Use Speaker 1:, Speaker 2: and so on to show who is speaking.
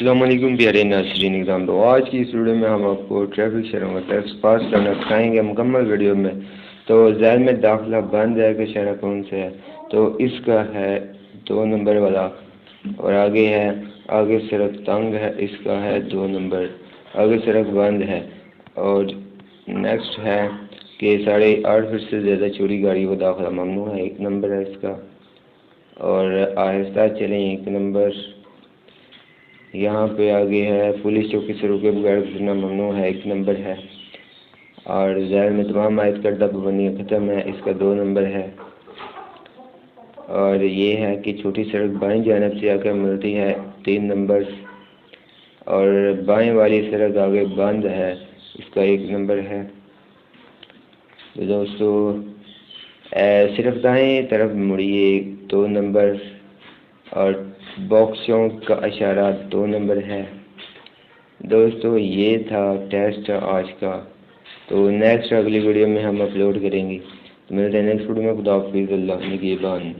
Speaker 1: السلام علیکم پیارے ناظرین اکرام، تو آج کی اس ویڈیو میں ہم آپ کو ٹریفک شہروں کا ٹیکس پاس کرنا سکھائیں گے مکمل ویڈیو میں۔ تو ذیل میں داخلہ بند ہے کہ شہر کون سے ہے، تو اس کا ہے 2 نمبر والا، اور آگے سڑک تنگ ہے، اس کا ہے 2 نمبر، آگے سڑک بند ہے۔ اور نیکسٹ ہے کہ 8.5 فٹ سے زیادہ چوری گاڑی کو داخلہ ممنوع ہے، 1 نمبر ہے اس کا۔ اور آہستہ چلیں، 1 نمبر۔ یہاں پہ آگے ہے پولیس چوکی سے روکے بغیر گزرنا ممنوع ہے، 1 نمبر ہے۔ اور ذیل میں تمام عائد کردہ پابندیاں ختم ہے، اس کا 2 نمبر ہے۔ اور یہ ہے کہ چھوٹی سڑک بائیں جانب سے آ کر ملتی ہے، 3 نمبر۔ اور بائیں والی سڑک آگے بند ہے، اس کا 1 نمبر ہے۔ تو دوستو صرف دائیں طرف مڑیے، 2 نمبر۔ اور باکس چوک کا اشارہ 2 نمبر ہے۔ دوستو یہ تھا ٹیسٹ آج کا، تو نیکسٹ اگلی ویڈیو میں ہم اپلوڈ کریں گے۔ تو ملتے ہیں نیکسٹ ویڈیو میں۔ خدا حافظ، اللہ نگہبان۔